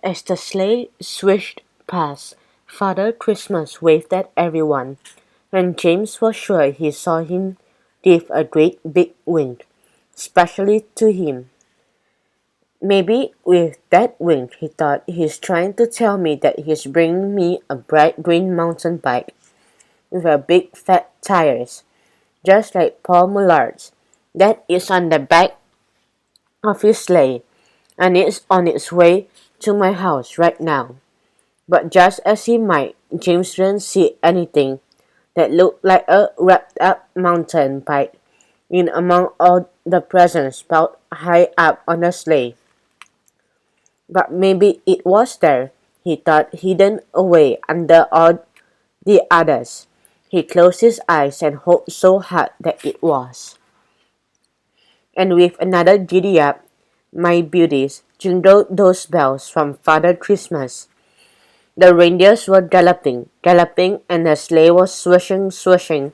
As the sleigh swished past, Father Christmas waved at everyone, and James was sure he saw him give a great big wink, especially to him. Maybe with that wink, he thought, he's trying to tell me that he's bringing me a bright green mountain bike with a big fat tires, just like Paul Mullard's. That is on the back of his sleigh, and it's on its way to my house right now. But just as he might, James didn't see anything that looked like a wrapped-up mountain bike in among all the presents piled high up on the sleigh. But maybe it was there, he thought, hidden away under all the others. He closed his eyes and hoped so hard that it was. And with another giddy up, my beauties, jingled those bells from Father Christmas. The reindeers were galloping, and the sleigh was swishing,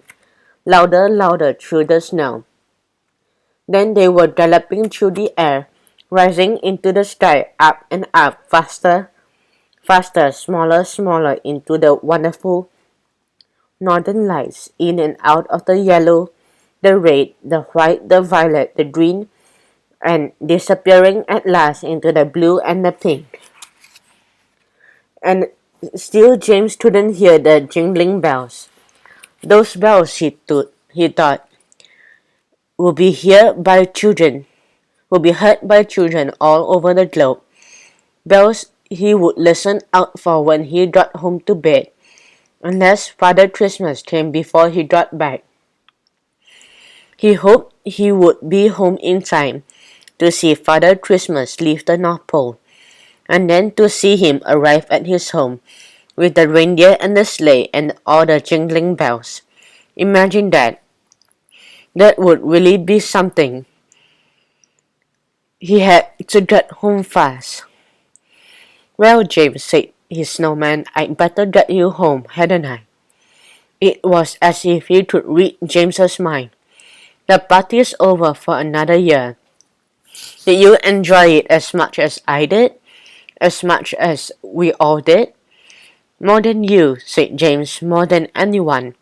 louder through the snow. Then they were galloping through the air, rising into the sky, up and up, faster, smaller, into the wonderful northern lights, in and out of the yellow, the red, the white, the violet, the green, and disappearing at last into the blue and the pink. And still James couldn't hear the jingling bells. Those bells, he thought, will be heard by children, will be heard by children all over the globe. Bells he would listen out for when he got home to bed, unless Father Christmas came before he got back. He hoped he would be home in time to see Father Christmas leave the North Pole, and then to see him arrive at his home with the reindeer and the sleigh and all the jingling bells. Imagine that. That would really be something. He had to get home fast. Well, James, said his snowman, I'd better get you home, hadn't I? It was as if he could read James's mind. The party's over for another year. Did you enjoy it as much as I did? As much as we all did? More than you, said James, more than anyone.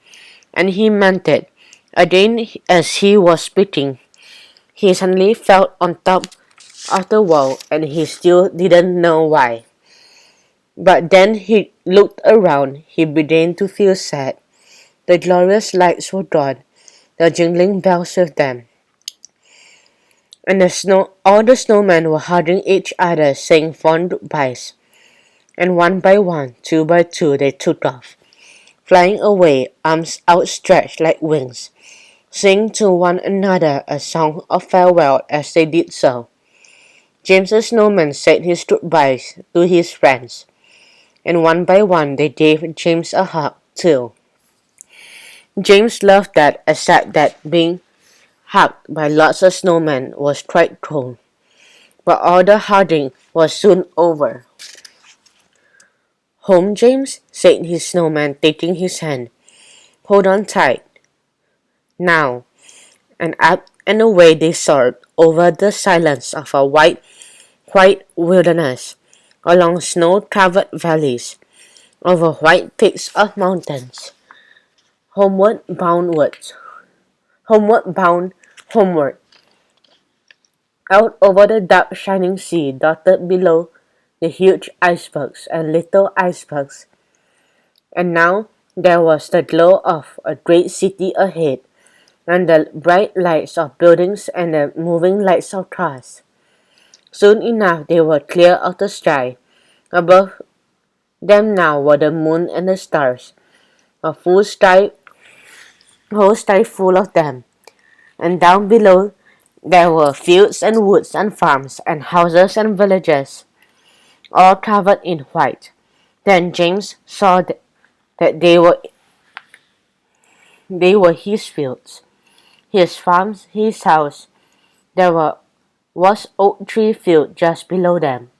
And he meant it. Again, as he was speaking, he suddenly felt on top of the wall, and he still didn't know why. But then he looked around. He began to feel sad. The glorious lights were gone, the jingling bells with them. And all the snowmen were hugging each other, saying fond goodbyes. And one by one, two by two, they took off, flying away, arms outstretched like wings, singing to one another a song of farewell as they did so. James's snowman said his goodbyes to his friends, and one by one they gave James a hug too. James loved that, except that being hugged by lots of snowmen was quite cold. But all the hugging was soon over. Home, James? Said his snowman, taking his hand. Hold on tight. Now. And up and away they soared over the silence of a white wilderness, along snow-covered valleys, over white peaks of mountains. Homeward bound, homeward. Out over the dark shining sea, dotted below the huge icebergs and little icebergs. And now there was the glow of a great city ahead, and the bright lights of buildings and the moving lights of cars. Soon enough they were clear of the sky. Above them now were the moon and the stars, a whole sky full of them. And down below there were fields and woods and farms and houses and villages, all covered in white. Then James saw that they were his fields, his farms, his house. There was oak tree field just below them.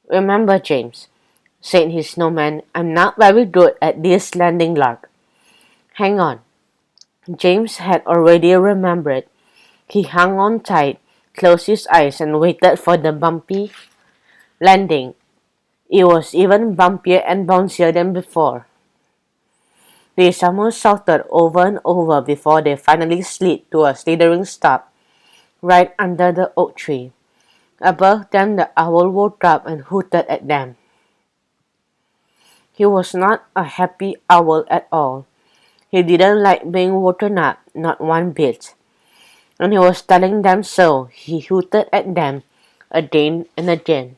Remember, James, said his snowman, I'm not very good at this landing log. Hang on. James had already remembered. He hung on tight, closed his eyes, and waited for the bumpy landing. It was even bumpier and bouncier than before. They somersaulted over and over before they finally slid to a slithering stop right under the oak tree. Above them the owl woke up and hooted at them. He was not a happy owl at all. He didn't like being woken up, not one bit. And he was telling them so. He hooted at them again and again.